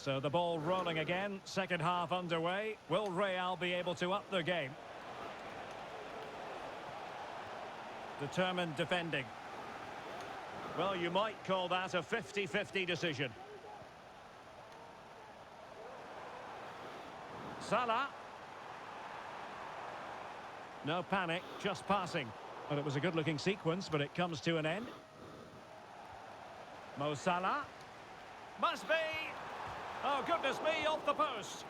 So the ball rolling again, second half underway. Will Real be able to up their game? Determined defending. Well, you might call that a 50-50 decision. Salah. No panic, just passing. Well, it was a good-looking sequence, but it comes to an end. Mo Salah. Must be. Oh, goodness me, off the post.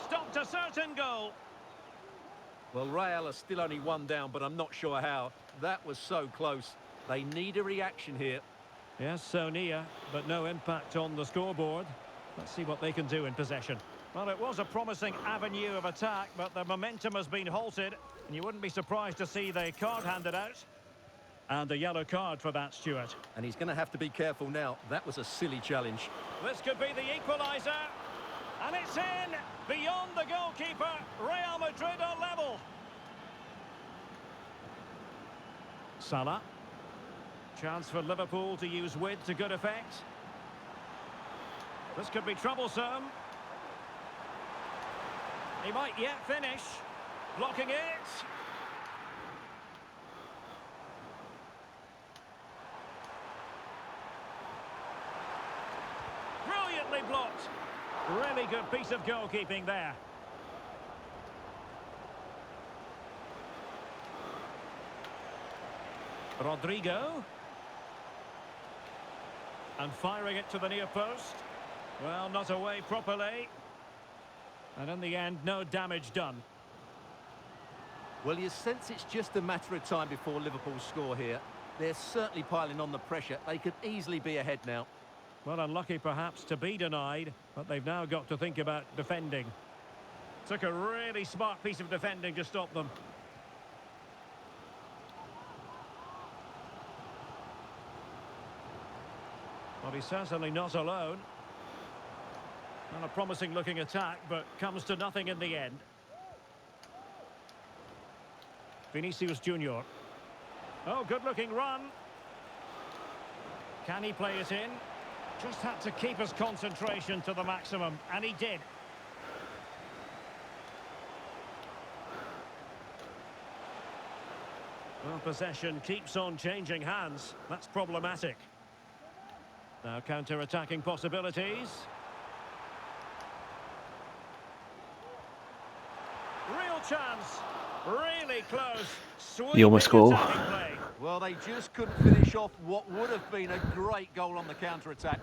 Stopped a certain goal. Well, Real are still only one down, but I'm not sure how. That was so close. They need a reaction here. Yes, so near, but no impact on the scoreboard. Let's see what they can do in possession. Well, it was a promising avenue of attack, but the momentum has been halted, and you wouldn't be surprised to see the card handed out. And a yellow card for that, Stuart. And he's going to have to be careful now. That was a silly challenge. This could be the equaliser. And it's in! Beyond the goalkeeper, Real Madrid are level. Salah. Chance for Liverpool to use width to good effect. This could be troublesome. He might yet finish. Blocking it. Brilliantly blocked. Really good piece of goalkeeping there. Rodrigo. And firing it to the near post. Well, not away properly. And in the end, no damage done. Well, you sense it's just a matter of time before Liverpool score here. They're certainly piling on the pressure. They could easily be ahead now. Well, unlucky perhaps to be denied, but they've now got to think about defending. Took a really smart piece of defending to stop them. Well, he's certainly not alone. Not a promising looking attack, but comes to nothing in the end. Vinicius Junior. Oh, good looking run. Can he play it in? Just had to keep his concentration to the maximum, and he did. Well, possession keeps on changing hands. That's problematic. Now counter-attacking possibilities. Real chance. Really close. You almost score. Play. Well, they just couldn't finish off what would have been a great goal on the counter-attack.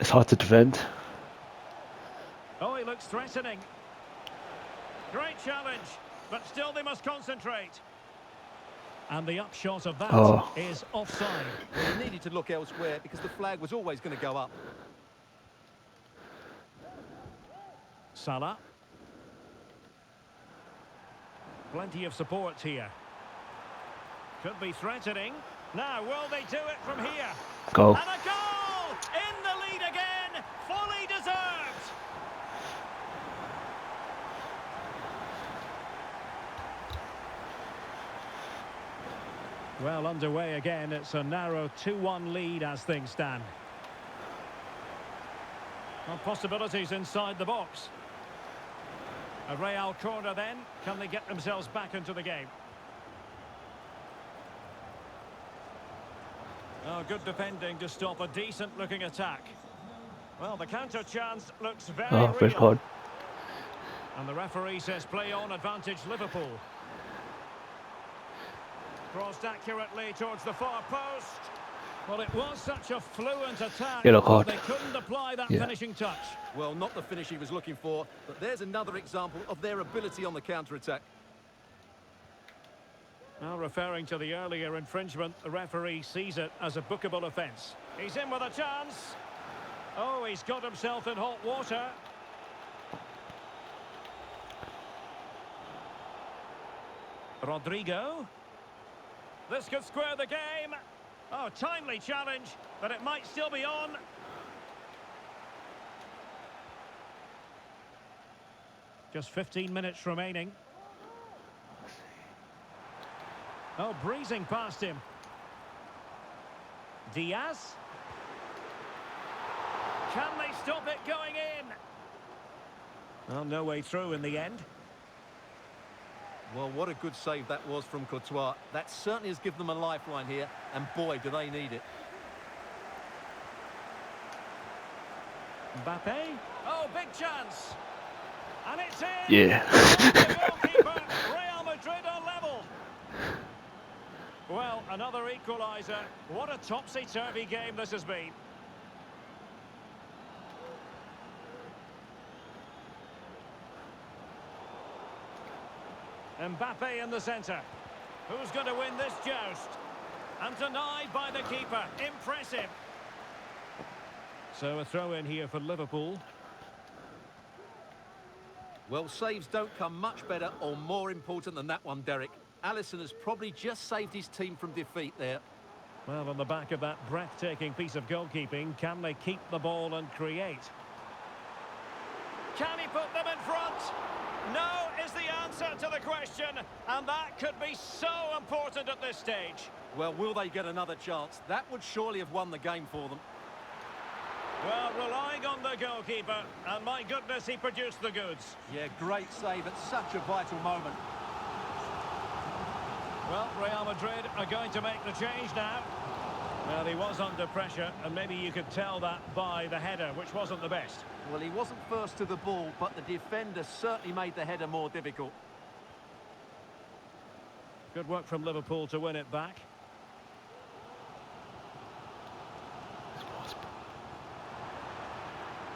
It's hard to defend. Oh, he looks threatening. Great challenge, but still they must concentrate. And the upshot of that is offside. Well, he needed to look elsewhere because the flag was always going to go up. Salah. Plenty of support here. Could be threatening. Now, will they do it from here? Goal. And a goal! In the lead again! Fully deserved! Well, underway again. It's a narrow 2-1 lead as things stand. Well, possibilities inside the box. A Real corner then. Can they get themselves back into the game? Oh, good defending to stop a decent-looking attack. Well, the counter chance looks very real. Red card. And the referee says play on, advantage Liverpool. Crossed accurately towards the far post. Well, it was such a fluent attack. Yellow card. They couldn't apply that finishing touch. Well, not the finish he was looking for, but there's another example of their ability on the counter-attack. Now, referring to the earlier infringement, the referee sees it as a bookable offence. He's in with a chance. Oh, he's got himself in hot water. Rodrigo. This could square the game. Oh, timely challenge, but it might still be on. Just 15 minutes remaining. Oh, breezing past him. Diaz. Can they stop it going in? Well, no way through in the end. Well, what a good save that was from Courtois. That certainly has given them a lifeline here, and boy, do they need it. Mbappe. Oh, big chance. And it's in. Yeah. The goalkeeper. Real Madrid are level. Well, another equaliser. What a topsy-turvy game this has been. Mbappe in the centre. Who's going to win this joust? And denied by the keeper. Impressive. So a throw in here for Liverpool. Well, saves don't come much better or more important than that one, Derek. Alisson has probably just saved his team from defeat there. Well, on the back of that breathtaking piece of goalkeeping, can they keep the ball and create? Can he put them in front? No is the answer to the question, and that could be so important at this stage. Well, will they get another chance? That would surely have won the game for them. Well, relying on the goalkeeper, and my goodness, he produced the goods. Yeah, great save at such a vital moment. Well, Real Madrid are going to make the change now. Well, he was under pressure, and maybe you could tell that by the header, which wasn't the best. Well, he wasn't first to the ball, but the defender certainly made the header more difficult. Good work from Liverpool to win it back.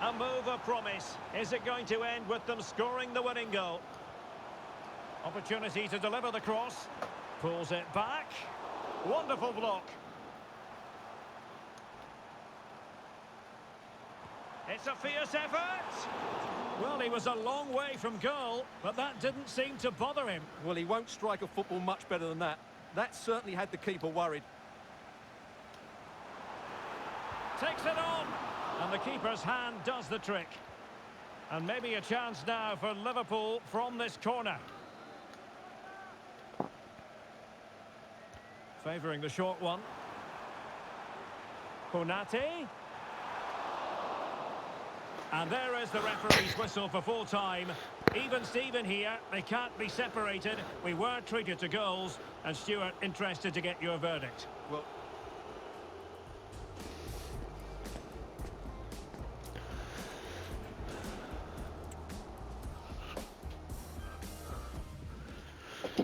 A move of promise. Is it going to end with them scoring the winning goal? Opportunity to deliver the cross. Pulls it back. Wonderful block. It's a fierce effort. Well, he was a long way from goal, but that didn't seem to bother him. Well, he won't strike a football much better than that. That certainly had the keeper worried. Takes it on. And the keeper's hand does the trick. And maybe a chance now for Liverpool from this corner. Favouring the short one. Konate. And there is the referee's whistle for full time. Even Steven here, they can't be separated. We were treated to goals. And Stuart, interested to get your verdict. Well,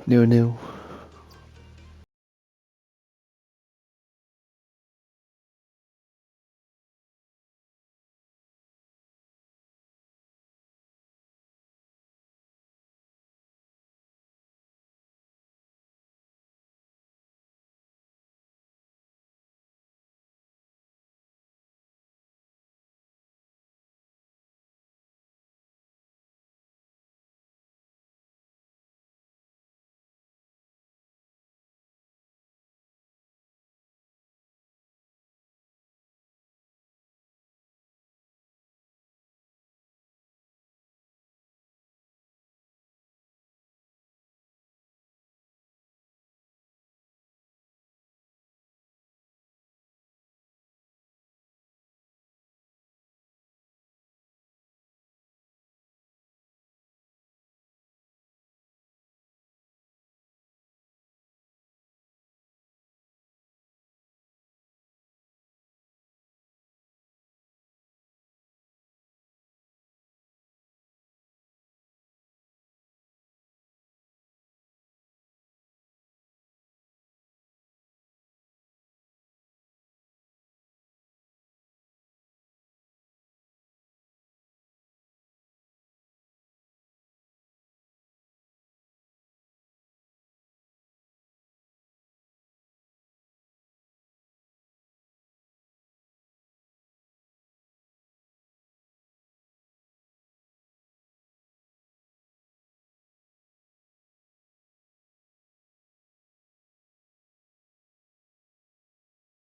0-0.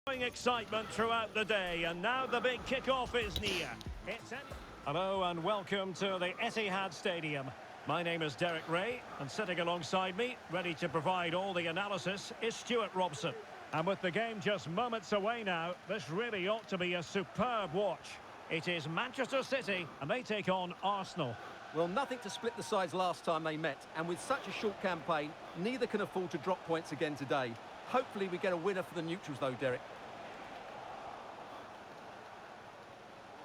Excitement throughout the day, and now the big kick-off is near. Hello and welcome to the Etihad Stadium. My name is Derek Ray, and sitting alongside me, ready to provide all the analysis, is Stuart Robson. And with the game just moments away now, this really ought to be a superb watch. It is Manchester City, and they take on Arsenal. Well, nothing to split the sides last time they met, and with such a short campaign, neither can afford to drop points again today. Hopefully we get a winner for the neutrals though, Derek.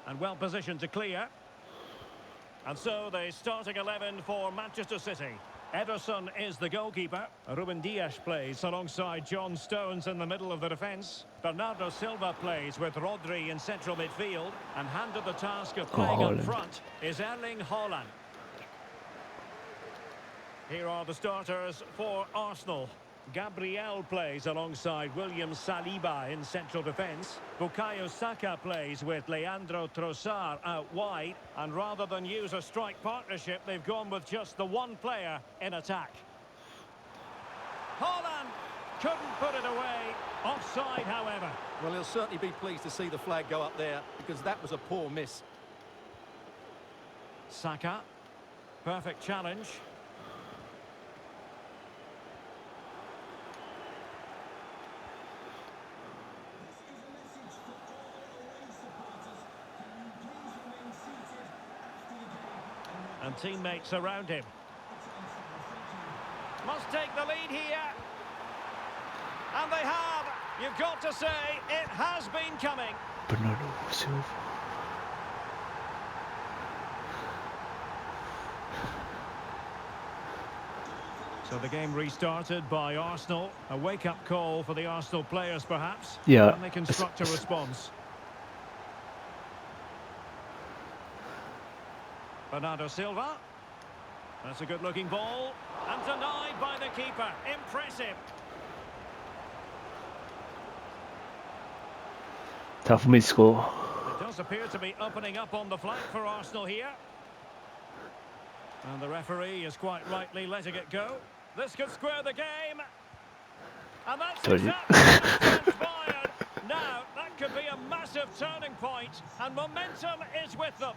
And well positioned to clear. And so the starting 11 for Manchester City. Ederson is the goalkeeper. Ruben Dias plays alongside John Stones in the middle of the defence. Bernardo Silva plays with Rodri in central midfield. And handed the task of playing up Haaland. front is Erling Haaland. Here are the starters for Arsenal. Gabriel plays alongside William Saliba in central defence. Bukayo Saka plays with Leandro Trossard out wide. And rather than use a strike partnership, they've gone with just the one player in attack. Haaland couldn't put it away. Offside, however. Well, he'll certainly be pleased to see the flag go up there, because that was a poor miss. Saka. Perfect challenge. And teammates around him. Must take the lead here. And they have. You've got to say, it has been coming. Bernardo Silva. So the game restarted by Arsenal. A wake-up call for the Arsenal players, perhaps. Yeah. And they construct a response. Bernardo Silva. That's a good-looking ball. And denied by the keeper. Impressive. Tough for me to score. It does appear to be opening up on the flank for Arsenal here. And the referee is quite rightly letting it go. This could square the game. And that's Told you. exactly what transpired. Now, that could be a massive turning point. And momentum is with them.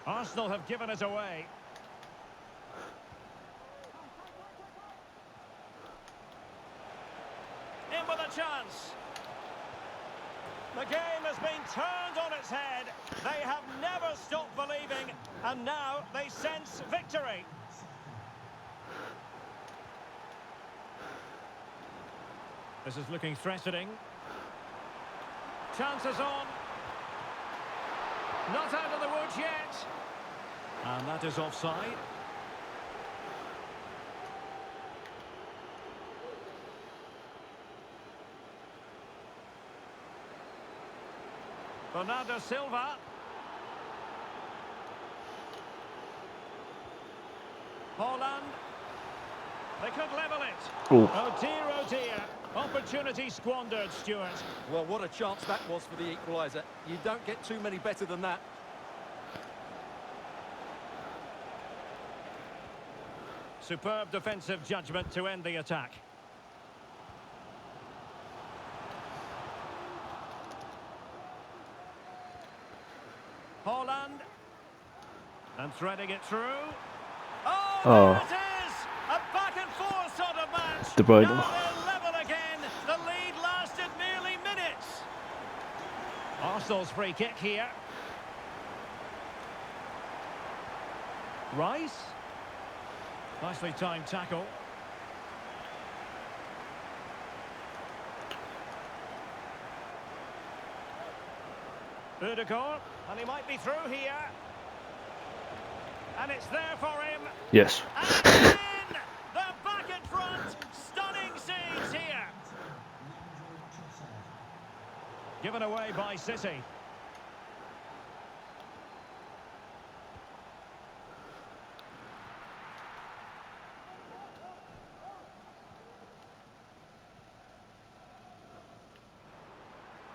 Arsenal have given it away. In with a chance. The game has been turned on its head. They have never stopped believing, and now they sense victory. This is looking threatening. Chances on. Not out of the woods yet. And that is offside. Bernardo Silva. Haaland. They could level it. Oh. Oh dear, oh dear. Opportunity squandered, Stuart. Well, what a chance that was for the equaliser. You don't get too many better than that. Superb defensive judgment to end the attack. Haaland. And threading it through. Oh, Oh. there it is! A back and forth sort of match. De Bruyne. Now they're level again. The lead lasted merely minutes. Arsenal's free kick here. Rice. Nicely timed tackle. Udegaard, and he might be through here. And it's there for him. Yes. And again, they're back in front. Stunning scenes here. Given away by City.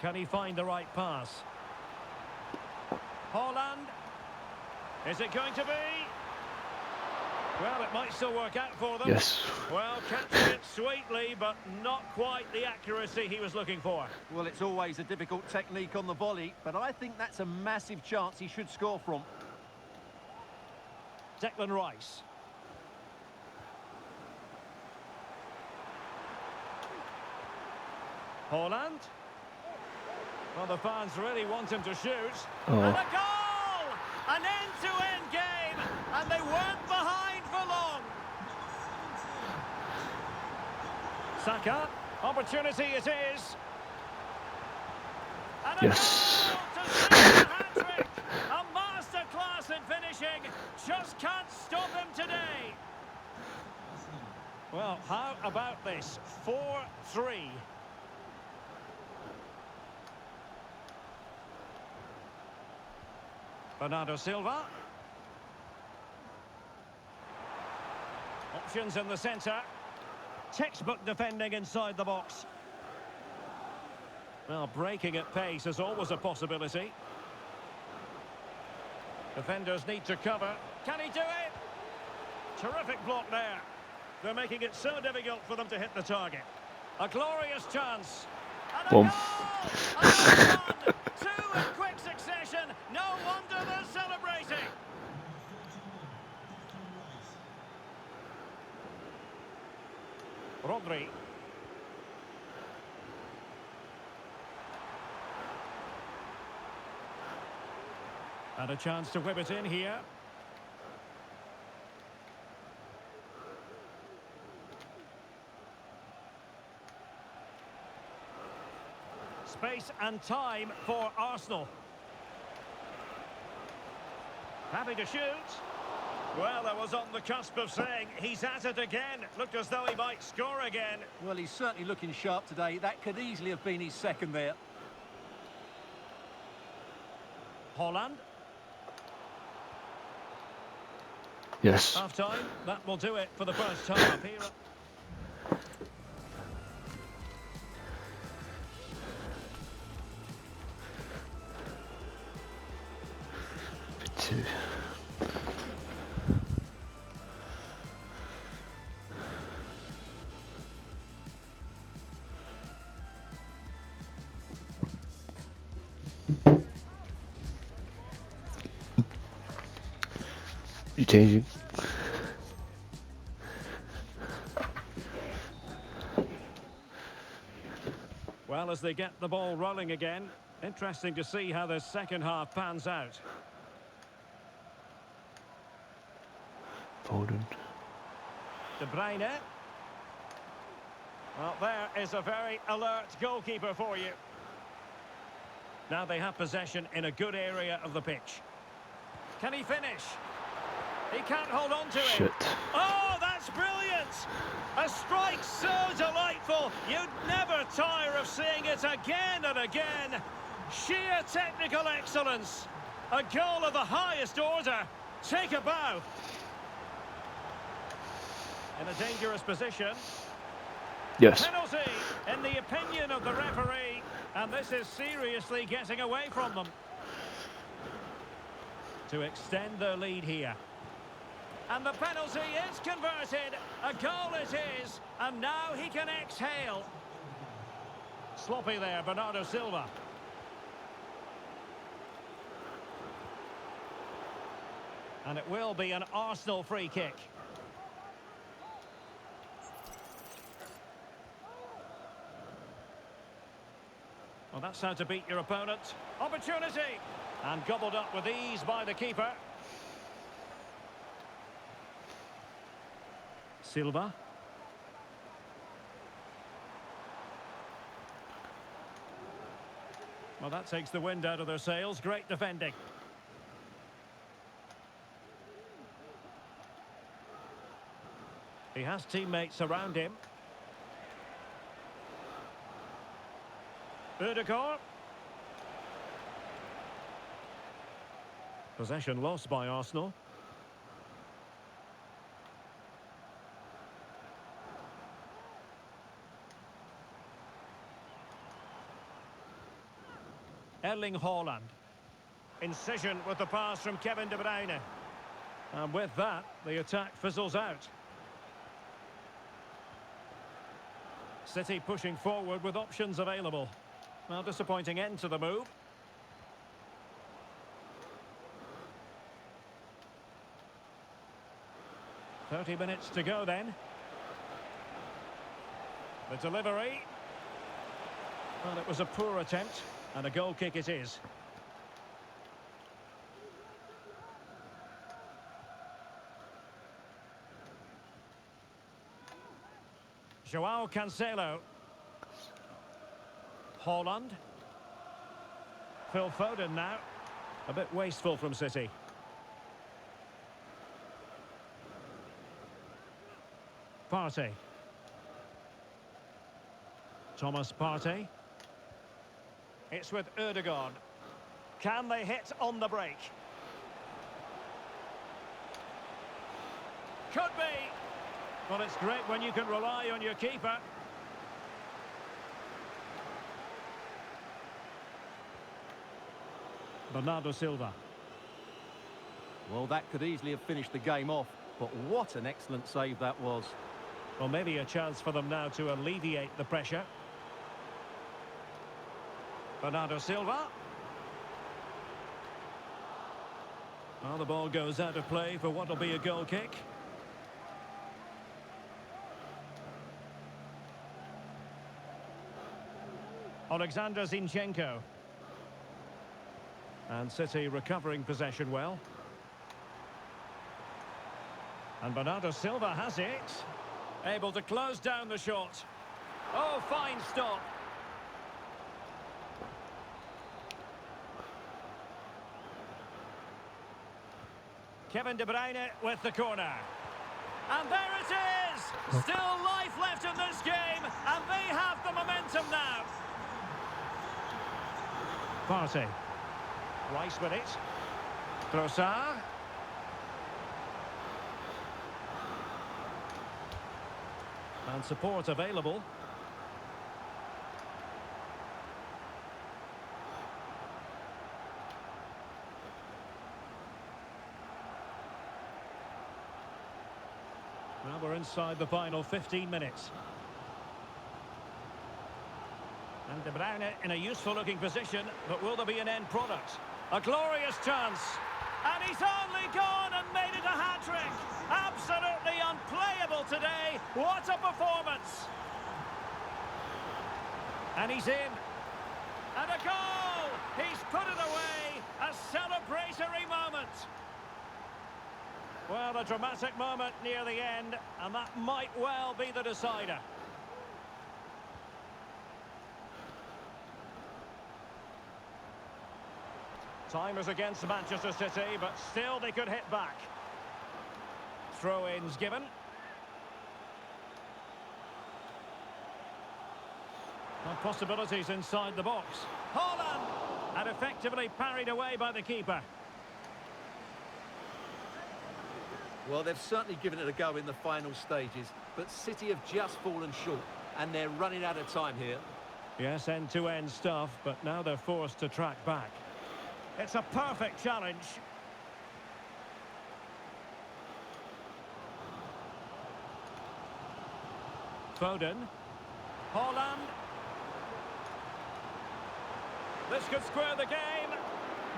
Can he find the right pass? Haaland. Is it going to be? Well, it might still work out for them. Yes. Well, catching it sweetly, but not quite the accuracy he was looking for. Well, it's always a difficult technique on the volley, but I think that's a massive chance he should score from. Declan Rice. Haaland. Well, the fans really want him to shoot. Oh. And a goal! An end-to-end game, and they weren't behind for long. Saka, opportunity it is. And a Yes. goal to seal the hat-trick. A masterclass in finishing. Just can't stop him today. Well, how about this? 4-3. Bernardo Silva. Options in the centre. Textbook defending inside the box. Well, breaking at pace is always a possibility. Defenders need to cover. Can he do it? Terrific block there. They're making it so difficult for them to hit the target. A glorious chance. And a Boom. goal! Another one! Two in quick succession. No wonder they're celebrating. Rodri. And a chance to whip it in here. Space and time for Arsenal. Happy to shoot. Well, I was on the cusp of saying he's at it again. Looked as though he might score again. Well, he's certainly looking sharp today. That could easily have been his second there. Holland. Yes. Half time. That will do it for the first half here. Two. You changing? Well, as they get the ball rolling again, interesting to see how the second half pans out. Foden. De Bruyne. Well, there is a very alert goalkeeper for you. Now they have possession in a good area of the pitch. Can he finish? He can't hold on to it. Shit. Oh, that's brilliant! A strike so delightful, you'd never tire of seeing it again and again. Sheer technical excellence. A goal of the highest order. Take a bow. In a dangerous position. Yes. Penalty, in the opinion of the referee. And this is seriously getting away from them. To extend their lead here. And the penalty is converted. A goal it is. And now he can exhale. Sloppy there, Bernardo Silva. And it will be an Arsenal free kick. Well, that's how to beat your opponent. Opportunity! And gobbled up with ease by the keeper. Silva. Well, that takes the wind out of their sails. Great defending. He has teammates around him. Ødegaard. Possession lost by Arsenal. Erling Haaland. Incision with the pass from Kevin De Bruyne. And with that, the attack fizzles out. City pushing forward with options available. Well, disappointing end to the move. "30 minutes to go then. The delivery. Well, it was a poor attempt. And a goal kick it is. Joao Cancelo. Haaland. Phil Foden now. A bit wasteful from City. Partey. Thomas Partey. It's with Erdogan. Can they hit on the break? Could be. Well, it's great when you can rely on your keeper. Bernardo Silva. Well, that could easily have finished the game off, but what an excellent save that was. Well, maybe a chance for them now to alleviate the pressure. Bernardo Silva. Well, the ball goes out of play for what will be a goal kick. Alexander Zinchenko. And City recovering possession well. And Bernardo Silva has it. Able to close down the shot. Oh, fine stop. Kevin De Bruyne with the corner. And there it is! Still life left in this game, and they have the momentum now. Partey. Rice with it. Trossard. And support available. Well, we're inside the final 15 minutes. And De Bruyne in a useful-looking position, but will there be an end product? A glorious chance. And he's only gone and made it a hat-trick. Absolutely unplayable today. What a performance. And he's in. And a goal. He's put it away. A celebratory moment. Well, a dramatic moment near the end, and that might well be the decider. Time is against Manchester City, but still they could hit back. Throw-ins given. And possibilities inside the box. Haaland! And effectively parried away by the keeper. Well, they've certainly given it a go in the final stages, but City have just fallen short, and they're running out of time here. Yes, end-to-end stuff, but now they're forced to track back. It's a perfect challenge. Foden. Haaland. This could square the game.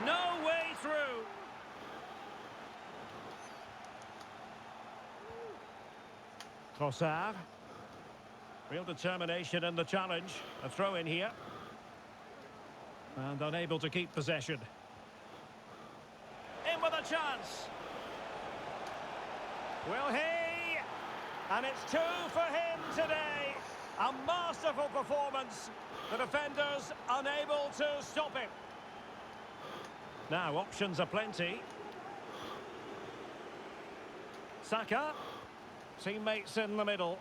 No way through. Trossard. Real determination in the challenge. A throw in here. And unable to keep possession. In with a chance. Will he? And it's 2 for him today. A masterful performance. The defenders unable to stop him. Now options are plenty. Saka. Teammates in the middle.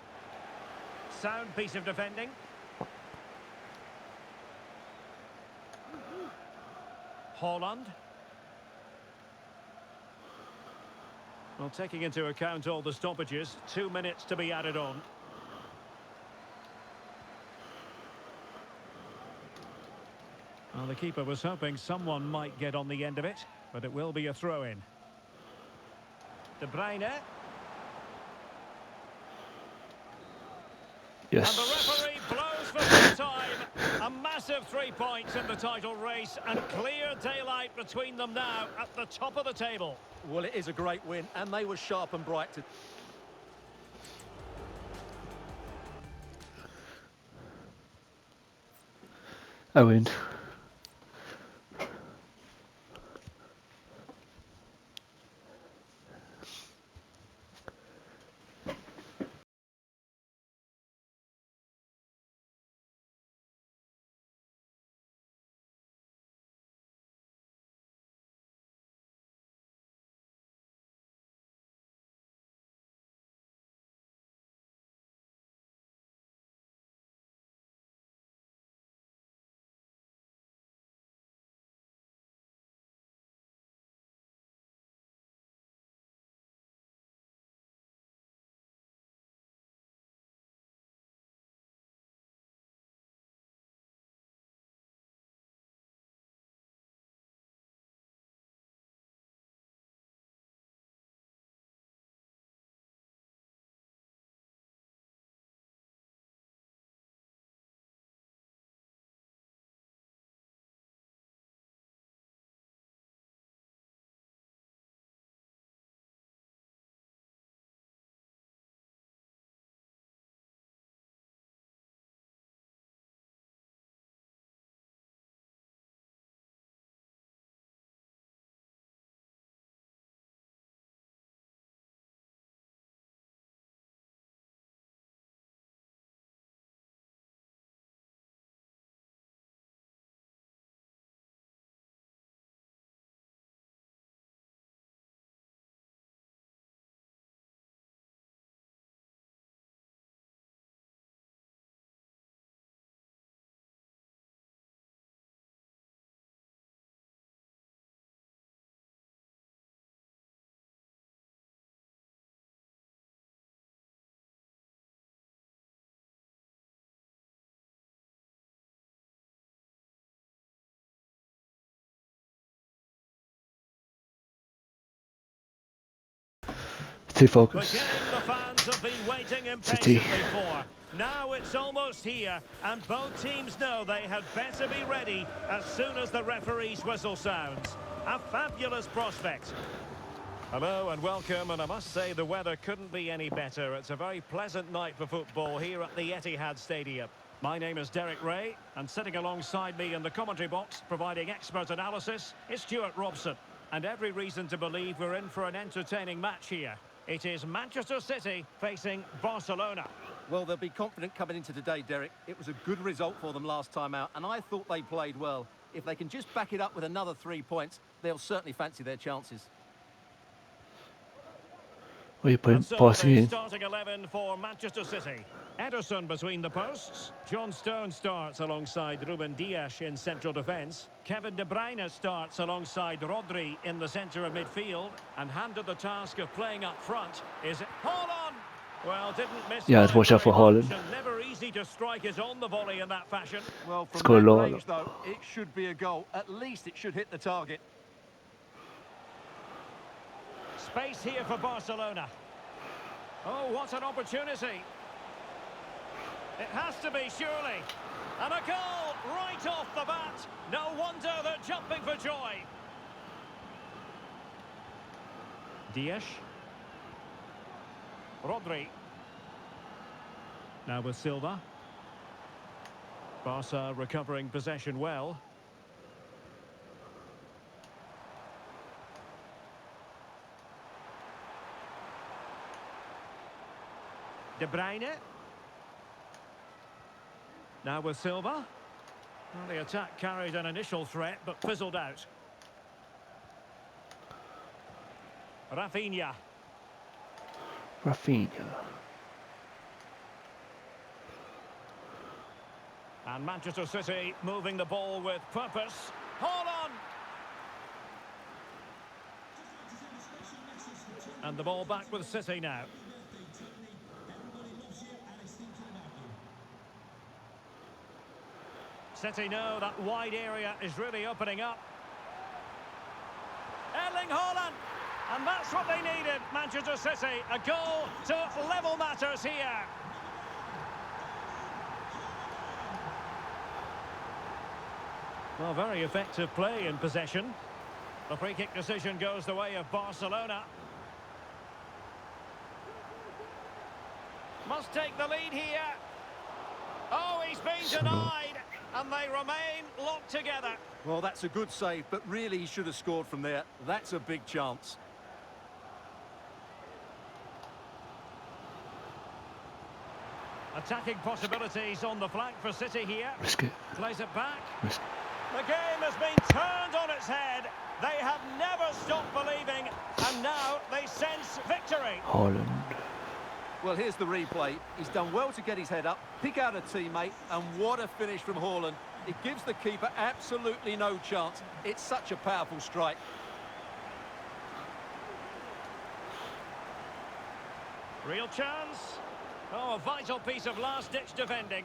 Sound piece of defending. Haaland. Well, taking into account all the stoppages, 2 minutes to be added on. Well, the keeper was hoping someone might get on the end of it, but it will be a throw-in. De Bruyne. Yes. And the referee blows for full time. A massive 3 points in the title race and clear daylight between them now at the top of the table. Well, it is a great win, and they were sharp and bright to... I win. Stay The focused. game the fans have been waiting City. impatiently for. Now it's almost here, and both teams know they had better be ready as soon as the referee's whistle sounds. A fabulous prospect. Hello and welcome, and I must say the weather couldn't be any better. It's a very pleasant night for football here at the Etihad Stadium. My name is Derek Ray, and sitting alongside me in the commentary box, providing expert analysis, is Stuart Robson. And every reason to believe we're in for an entertaining match here. It is Manchester City facing Barcelona. Well, they'll be confident coming into today, Derek. It was a good result for them last time out, and I thought they played well. If they can just back it up with another 3 points, they'll certainly fancy their chances. What are you putting? And so Passing the in. starting 11 for Manchester City. Ederson between the posts. John Stones starts alongside Ruben Dias in central defence. Kevin De Bruyne starts alongside Rodri in the centre of midfield. And handed the task of playing up front is Haaland. Well, didn't miss Yeah, by watch out for very much, Haaland. and never easy to strike his on the volley in that fashion. Well, from Score a that lot. range, though, it should be a goal. At least it should hit the target. Space here for Barcelona. Oh, what an opportunity. It has to be, surely. And a goal right off the bat. No wonder they're jumping for joy. Dias. Rodri. Now with Silva. Barca recovering possession well. De Bruyne. Now with Silva. Well, the attack carried an initial threat, but fizzled out. Rafinha. Rafinha. And Manchester City moving the ball with purpose. Haaland! And the ball back with City now. City know that wide area is really opening up. Erling Haaland! And that's what they needed, Manchester City. A goal to level matters here. Well, very effective play in possession. The free kick decision goes the way of Barcelona. Must take the lead here. Oh, he's been denied, and they remain locked together. Well, that's a good save, but really he should have scored from there. That's a big chance. Attacking possibilities on the flank for City here. Risk it. Plays it back. Risk. The game has been turned on its head. They have never stopped believing, and now they sense victory. Haaland. Well, here's the replay. He's done well to get his head up, pick out a teammate, and what a finish from Haaland. It gives the keeper absolutely no chance. It's such a powerful strike. Real chance. Oh, a vital piece of last-ditch defending.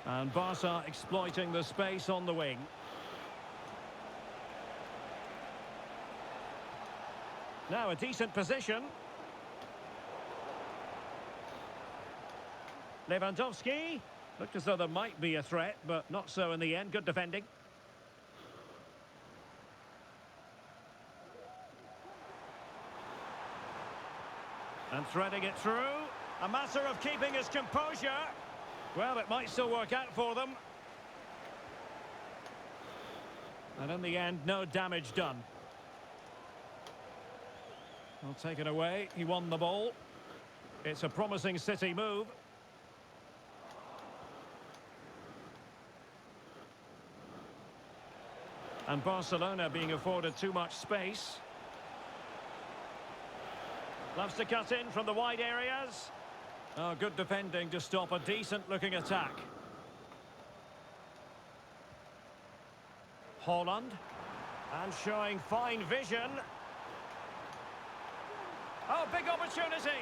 And Barca exploiting the space on the wing. Now a decent position. Lewandowski. Looked as though there might be a threat, but not so in the end. Good defending. And threading it through. A matter of keeping his composure. Well, it might still work out for them. And in the end, no damage done. Well, taken away. He won the ball. It's a promising City move. And Barcelona being afforded too much space. Loves to cut in from the wide areas. Oh, good defending to stop a decent-looking attack. Haaland. And showing fine vision. Oh, big opportunity.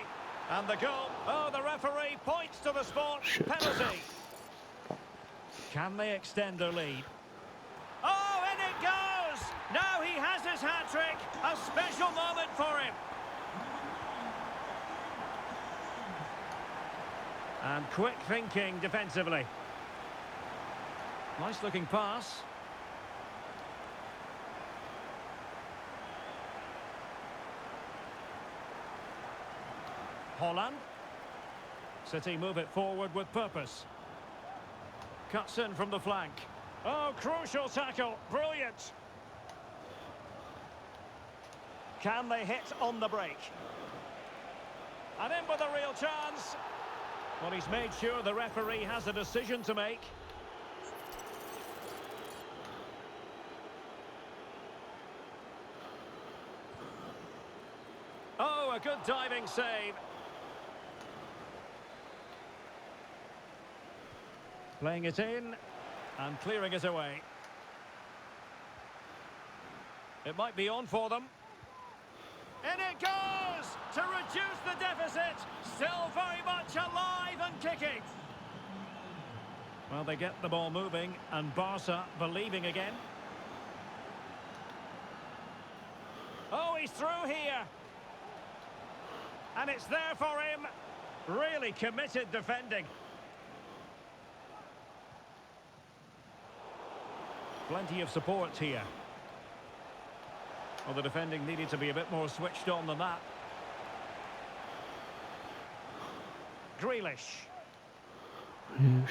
And the goal. Oh, the referee points to the spot. Shit. Penalty. Can they extend their lead? Oh! hat-trick, a special moment for him. And quick thinking defensively. Nice looking pass. Holland. City move it forward with purpose. Cuts in from the flank. Oh, crucial tackle. Brilliant. Can they hit on the break? And in with a real chance. Well, he's made sure the referee has a decision to make. Oh, a good diving save. Playing it in and clearing it away. It might be on for them. In it goes to reduce the deficit. Still very much alive and kicking. Well, they get the ball moving and Barca believing again. Oh, he's through here. And it's there for him. Really committed defending. Plenty of support here. Well, the defending needed to be a bit more switched on than that. Grealish. Yes.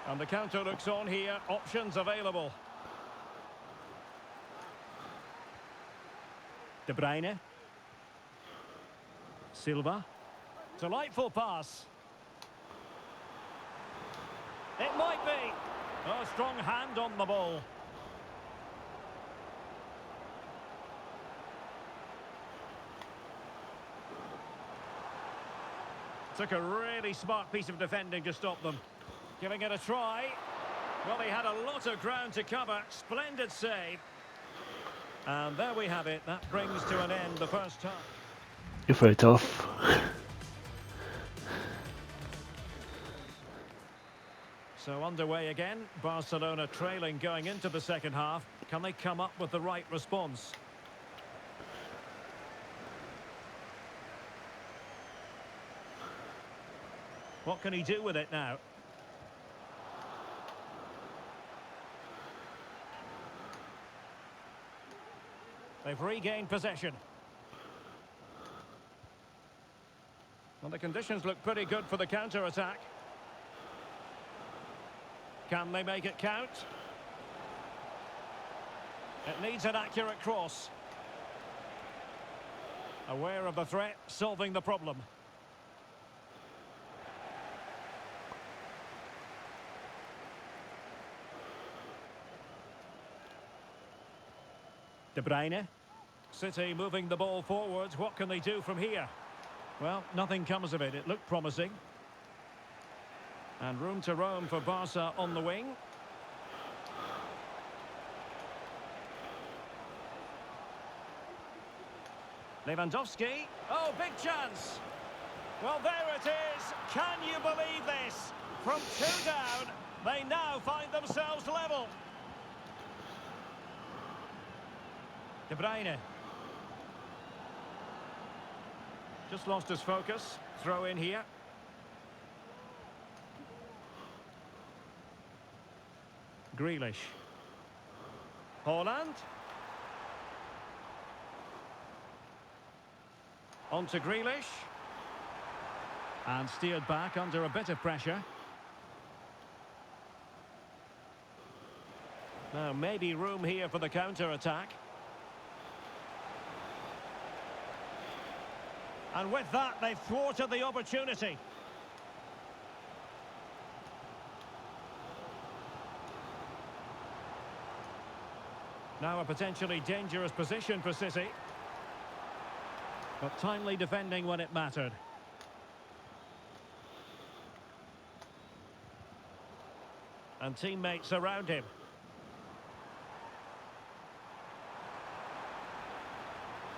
And the counter looks on here. Options available. De Bruyne. Silva. Delightful pass. It might be. Oh, strong hand on the ball. Took a really smart piece of defending to stop them. Giving it a try. Well, he had a lot of ground to cover. Splendid save. And there we have it. That brings to an end the first half. You're very tough. So underway again. Barcelona trailing going into the second half. Can they come up with the right response? What can he do with it now? They've regained possession. Well, the conditions look pretty good for the counter-attack. Can they make it count? It needs an accurate cross. Aware of the threat, solving the problem. De Bruyne. City moving the ball forwards. What can they do from here? Well, nothing comes of it. It looked promising. And room to roam for Barca on the wing. Lewandowski. Oh, big chance. Well, there it is. Can you believe this? From two down, they now find themselves level. De Bruyne. Just lost his focus. Throw in here. Grealish. Holland. On to Grealish. And steered back under a bit of pressure. Now maybe room here for the counter-attack. And with that, they've thwarted the opportunity. Now a potentially dangerous position for City. But timely defending when it mattered. And teammates around him.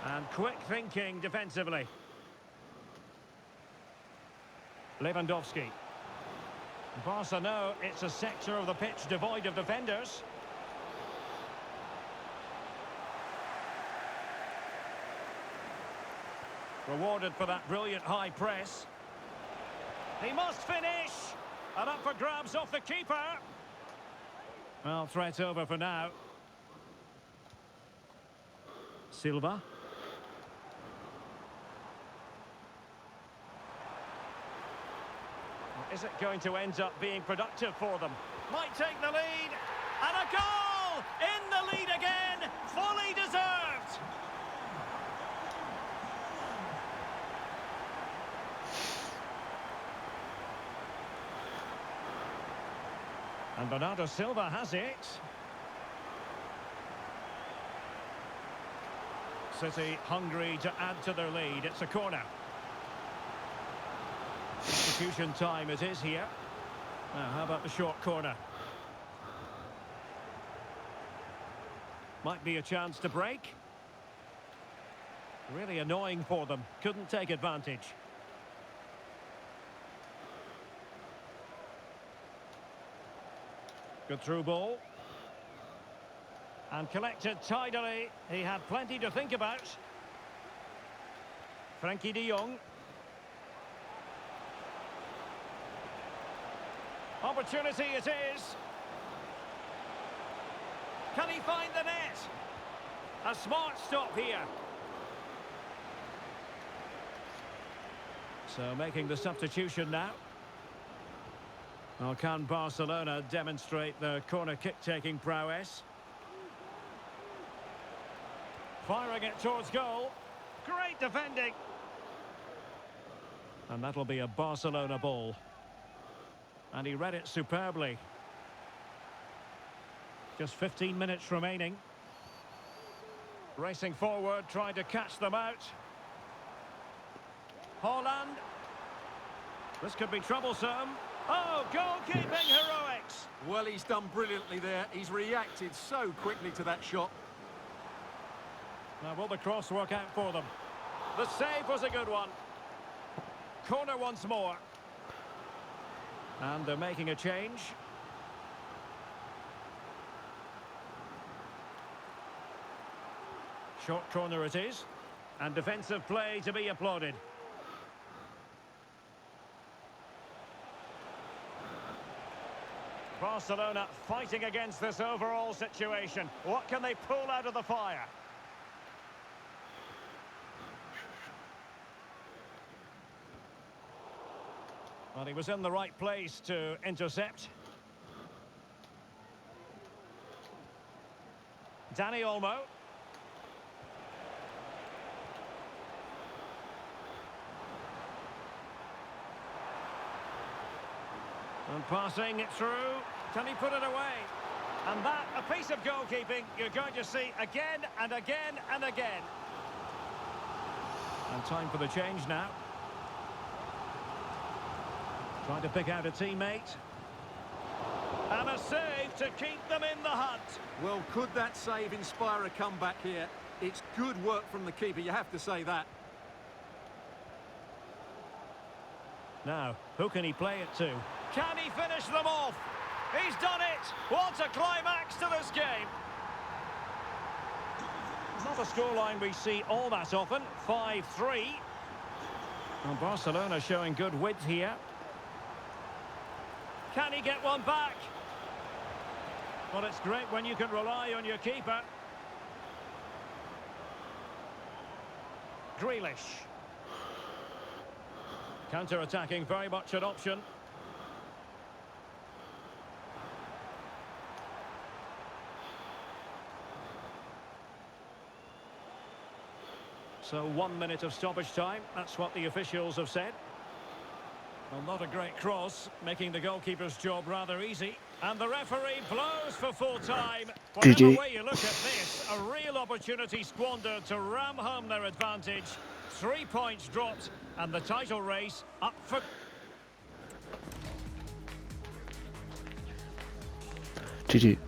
And quick thinking defensively. Lewandowski. Barca know it's a sector of the pitch devoid of defenders. Rewarded for that brilliant high press. He must finish! And up for grabs off the keeper. Well, threat over for now. Silva. Is it going to end up being productive for them? Might take the lead. And a goal! In the lead again! Fully deserved! And Bernardo Silva has it. City hungry to add to their lead. It's a corner. Substitution time it is here. Now, how about the short corner? Might be a chance to break. Really annoying for them. Couldn't take advantage. Good through ball. And collected tidily. He had plenty to think about. Frankie de Jong. Opportunity it is. Can he find the net? A smart stop here. So making the substitution now. Well, can Barcelona demonstrate their corner kick-taking prowess? Firing it towards goal. Great defending. And that'll be a Barcelona ball. And he read it superbly. Just 15 minutes remaining. Racing forward, trying to catch them out. Haaland. This could be troublesome. Oh, goalkeeping heroics. Well, he's done brilliantly there. He's reacted so quickly to that shot. Now, will the cross work out for them? The save was a good one. Corner once more. And they're making a change. Short corner it is. And defensive play to be applauded. Barcelona fighting against this overall situation. What can they pull out of the fire? Well, he was in the right place to intercept. Dani Olmo. And passing it through. Can he put it away? And that, a piece of goalkeeping you're going to see again and again and again. And time for the change now. Trying to pick out a teammate. And a save to keep them in the hunt. Well, could that save inspire a comeback here? It's good work from the keeper, you have to say that. Now, who can he play it to? Can he finish them off? He's done it! What a climax to this game! Not a scoreline we see all that often. 5-3. And Barcelona showing good width here. Can he get one back? Well, it's great when you can rely on your keeper. Grealish. Counter-attacking, very much an option. So 1 minute of stoppage time, that's what the officials have said. Well, not a great cross, making the goalkeeper's job rather easy. And the referee blows for full time. Whatever way you look at this, a real opportunity squandered to ram home their advantage. 3 points dropped, and the title race up for... GG.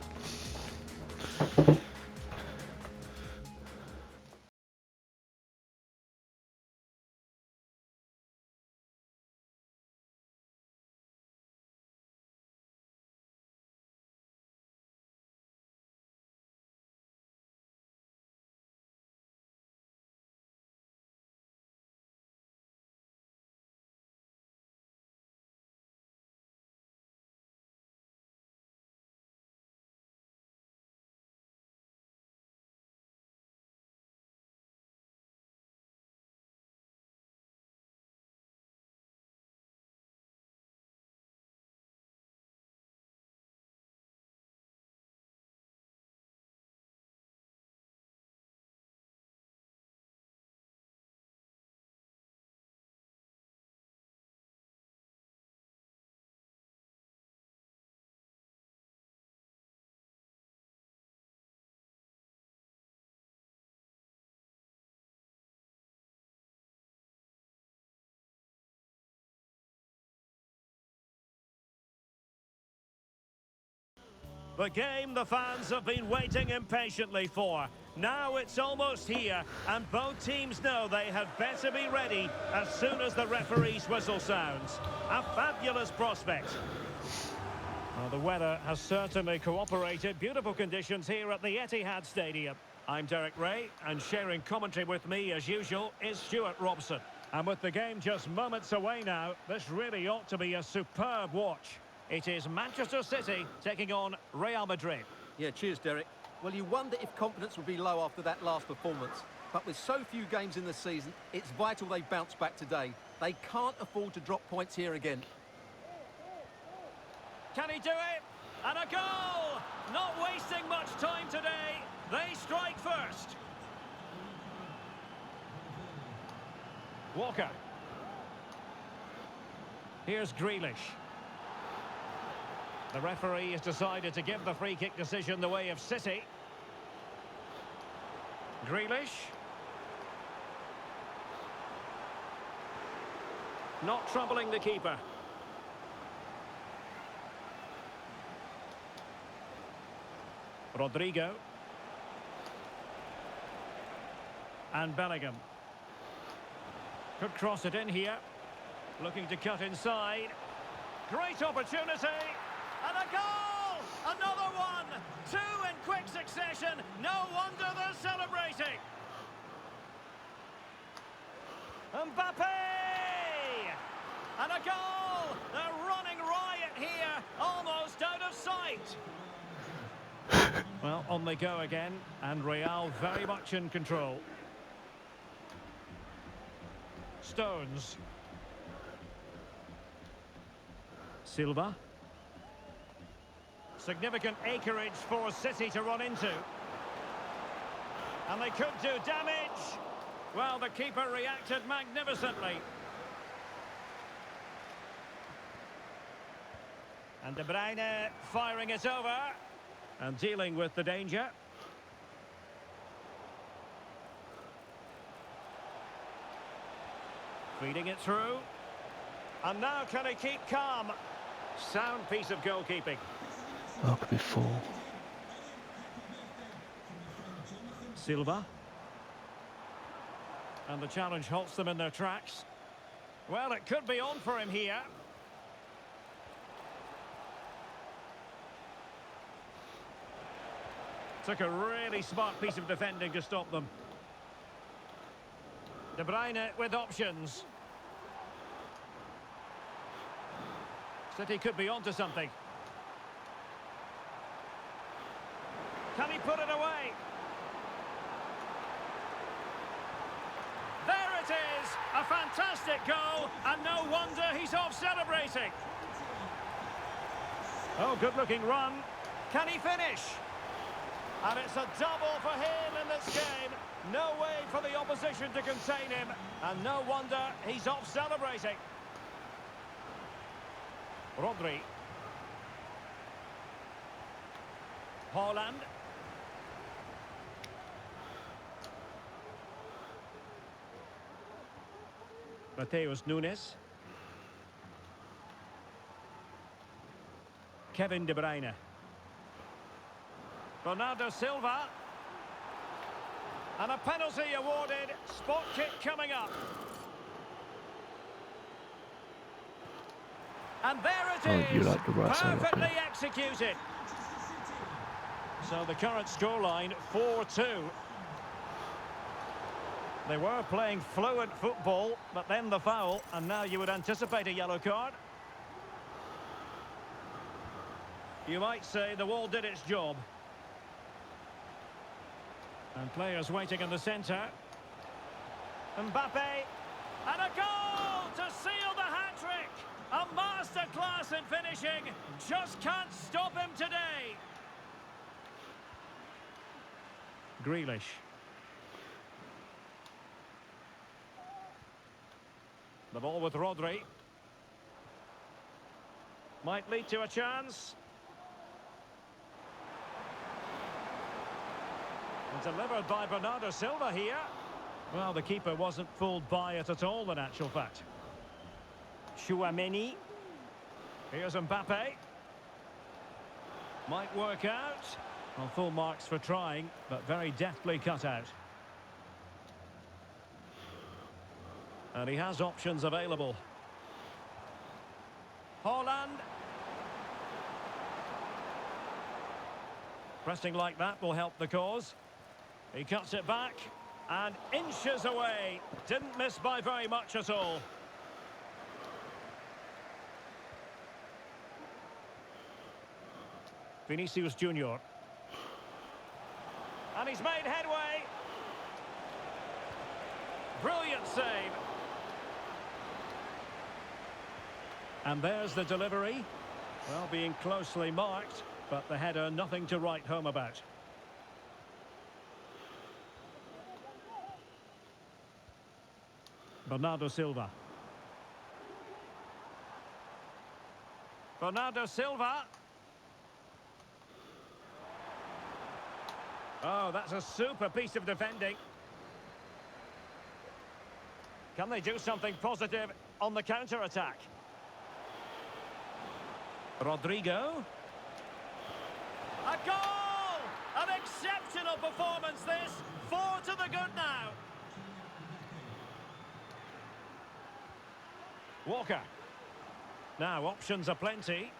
The game the fans have been waiting impatiently for. Now it's almost here, and both teams know they had better be ready as soon as the referee's whistle sounds. A fabulous prospect. Well, the weather has certainly cooperated. Beautiful conditions here at the Etihad Stadium. I'm Derek Ray, and sharing commentary with me, as usual, is Stuart Robson. And with the game just moments away now, this really ought to be a superb watch. It is Manchester City taking on Real Madrid. Yeah, cheers, Derek. Well, you wonder if confidence would be low after that last performance. But with so few games in the season, it's vital they bounce back today. They can't afford to drop points here again. Can he do it? And a goal! Not wasting much time today. They strike first. Walker. Here's Grealish. The referee has decided to give the free kick decision the way of City. Grealish. Not troubling the keeper. Rodrigo. And Bellingham. Could cross it in here. Looking to cut inside. Great opportunity. And a goal! Another one! Two in quick succession. No wonder they're celebrating. Mbappe! And a goal! They're running riot here. Almost out of sight. Well, on they go again. And Real very much in control. Stones. Silva. Significant acreage for City to run into. And they could do damage. Well, the keeper reacted magnificently. And De Bruyne firing it over. And dealing with the danger. Feeding it through. And now can he keep calm? Sound piece of goalkeeping. Oh, could be 4. Silva. And the challenge halts them in their tracks. Well, it could be on for him here. Took a really smart piece of defending to stop them. De Bruyne with options. City could be onto something. Can he put it away? There it is! A fantastic goal, and no wonder he's off celebrating. Oh, good-looking run. Can he finish? And it's a double for him in this game. No way for the opposition to contain him, and no wonder he's off celebrating. Rodri. Haaland. Mateus Nunes. Kevin De Bruyne. Bernardo Silva. And a penalty awarded. Spot kick coming up. And there it is. You like the right side, Perfectly okay. executed. So the current scoreline 4-2. They were playing fluent football, but then the foul, and now you would anticipate a yellow card. You might say the wall did its job. And players waiting in the centre. Mbappe. And a goal to seal the hat-trick. A masterclass in finishing. Just can't stop him today. Grealish. The ball with Rodri. Might lead to a chance. And delivered by Bernardo Silva here. Well, the keeper wasn't fooled by it at all, in actual fact. Chouameni. Here's Mbappe. Might work out. Well, full marks for trying, but very deftly cut out. And he has options available. Haaland. Pressing like that will help the cause. He cuts it back and inches away. Didn't miss by very much at all. Vinicius Junior. And he's made headway. Brilliant save. And there's the delivery. Well, being closely marked, but the header nothing to write home about. Bernardo Silva. Bernardo Silva. Oh, that's a super piece of defending. Can they do something positive on the counter-attack? Rodrigo. A goal! An exceptional performance this. 4 to the good now. Walker. Now, options are plenty,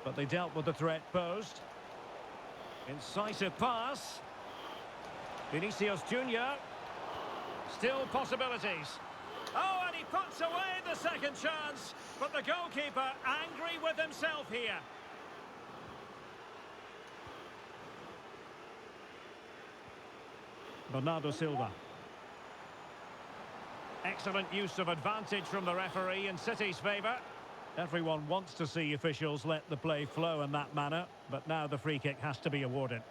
but they dealt with the threat posed. Incisive pass. Vinicius Junior. Still possibilities. Oh, and he puts away the second chance, but the goalkeeper angry with himself here. Bernardo Silva. Excellent use of advantage from the referee in City's favour. Everyone wants to see officials let the play flow in that manner, but now the free kick has to be awarded.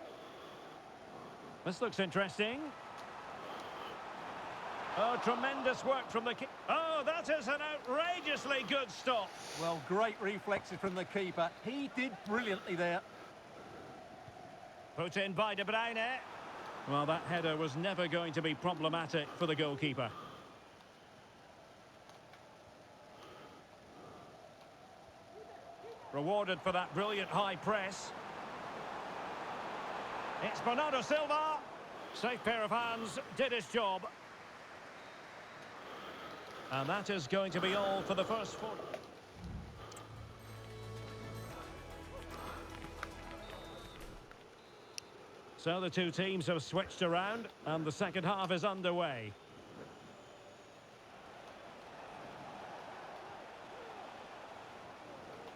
This looks interesting. Oh, tremendous work from the keeper. Oh, that is an outrageously good stop. Well, great reflexes from the keeper. He did brilliantly there. Put in by De Bruyne. Well, that header was never going to be problematic for the goalkeeper. Rewarded for that brilliant high press. It's Bernardo Silva. Safe pair of hands, did his job. And that is going to be all for the first 4. So the two teams have switched around and the second half is underway.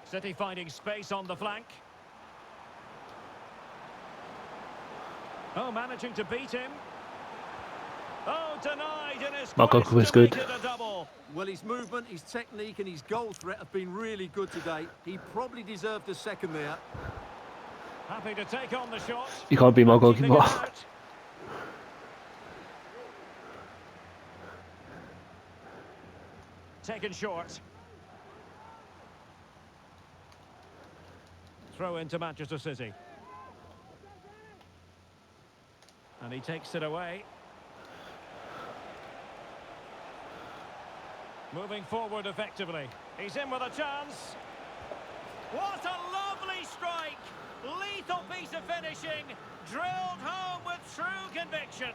City finding space on the flank. Oh, managing to beat him. Oh, denied in his My quest goal was to good. make it a double. Well, his movement, his technique and his goal threat have been really good today. He probably deserved a second there. Happy to take on the shot. You can't be my Keeping goalkeeper. it out. Taken short. Throw into Manchester City. And he takes it away. Moving forward effectively. He's in with a chance. What a lovely strike! Lethal piece of finishing. Drilled home with true conviction.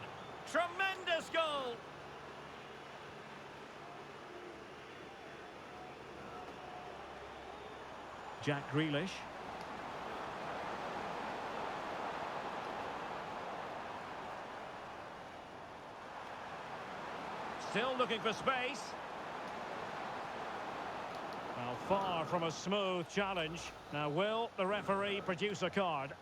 Tremendous goal. Jack Grealish. Still looking for space. Well, far from a smooth challenge. Now, will the referee produce a card?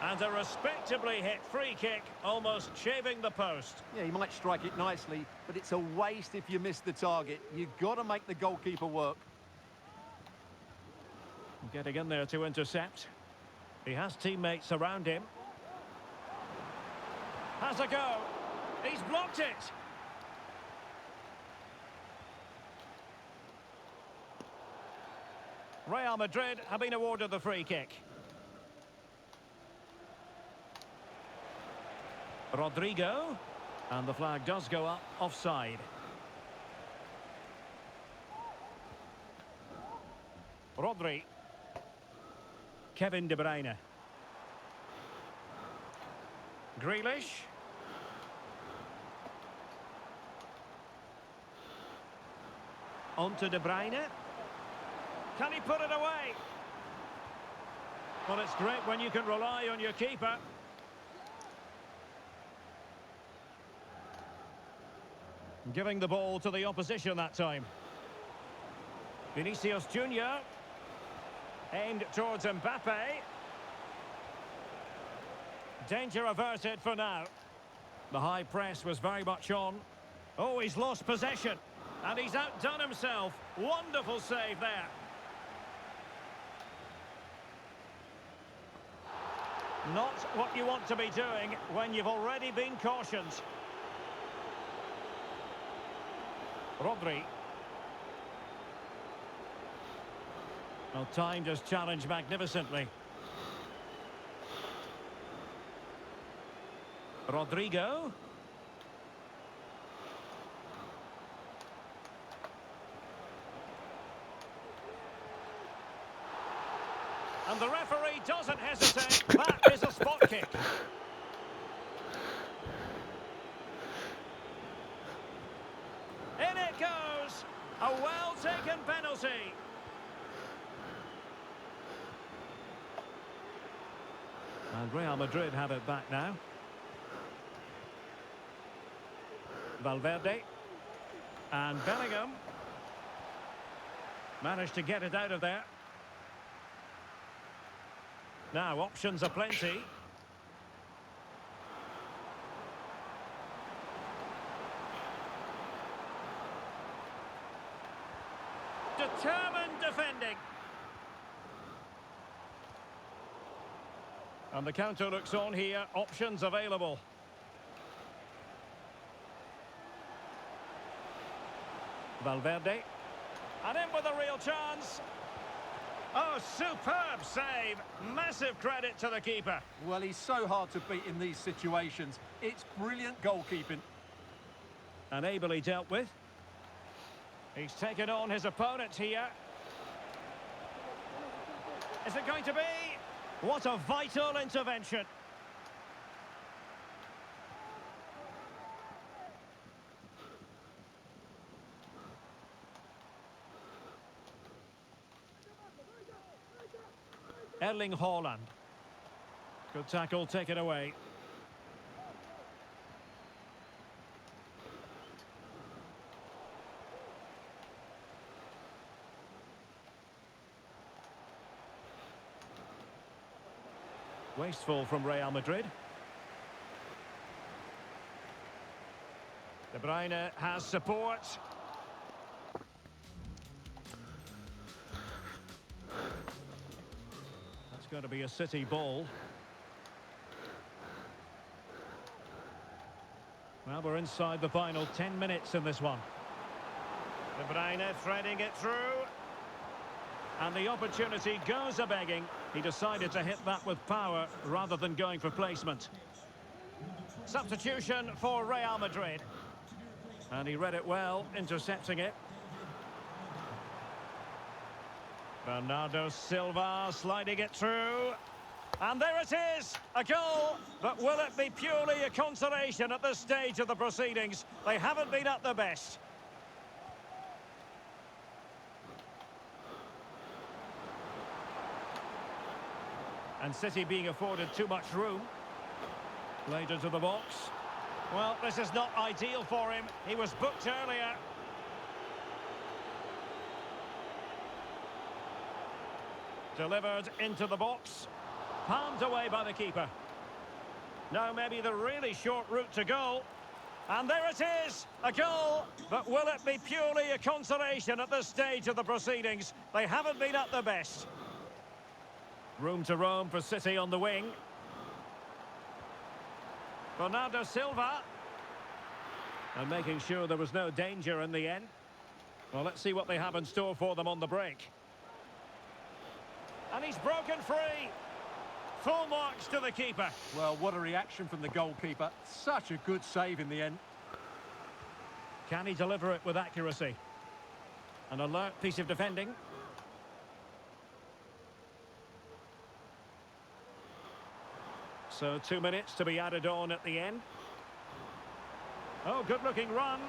And a respectably hit free kick, almost shaving the post. Yeah, he might strike it nicely, but it's a waste if you miss the target. You've got to make the goalkeeper work. Getting in there to intercept. He has teammates around him. Has a go. He's blocked it. Real Madrid have been awarded the free kick. Rodrigo. And the flag does go up offside. Rodri. Kevin De Bruyne. Grealish. On to De Bruyne. Can he put it away? Well, it's great when you can rely on your keeper. Giving the ball to the opposition that time. Vinicius Junior. Aimed towards Mbappe. Danger averted for now. The high press was very much on. Oh, he's lost possession. And he's outdone himself. Wonderful save there. Not what you want to be doing when you've already been cautioned. Rodri. Well, timed his challenge magnificently. Rodrigo. And the referee doesn't hesitate. That is a spot kick. In it goes. A well-taken penalty. And Real Madrid have it back now. Valverde. And Bellingham. Managed to get it out of there. Now, options are plenty. Determined defending. And the counter looks on here. Options available. Valverde. And in with a real chance. Oh, superb save. Massive credit to the keeper. Well, he's so hard to beat in these situations. It's brilliant goalkeeping. And ably dealt with. He's taken on his opponent here. Is it going to be? What a vital intervention. Erling Haaland. Good tackle, take it away. Wasteful from Real Madrid. De Bruyne has support. That's going to be a City ball. Well, we're inside the final 10 minutes in this one. De Bruyne threading it through. And the opportunity goes a-begging. He decided to hit that with power rather than going for placement. Substitution for Real Madrid. And he read it well, intercepting it. Bernardo Silva sliding it through. And there it is, a goal. But will it be purely a consolation at this stage of the proceedings? They haven't been at their best. And City being afforded too much room. Played into the box. Well, this is not ideal for him. He was booked earlier. Delivered into the box. Palmed away by the keeper. Now maybe the really short route to goal. And there it is, a goal. But will it be purely a consolation at this stage of the proceedings? They haven't been at their best. Room to roam for City on the wing. Bernardo Silva. And making sure there was no danger in the end. Well, let's see what they have in store for them on the break. And he's broken free. Full marks to the keeper. Well, what a reaction from the goalkeeper. Such a good save in the end. Can he deliver it with accuracy? An alert piece of defending. So 2 minutes to be added on at the end. Oh, good-looking run.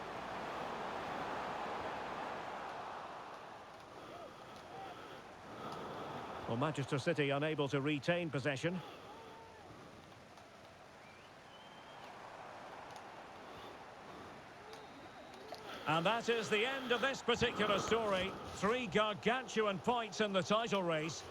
Well, Manchester City unable to retain possession. And that is the end of this particular story. 3 gargantuan points in the title race.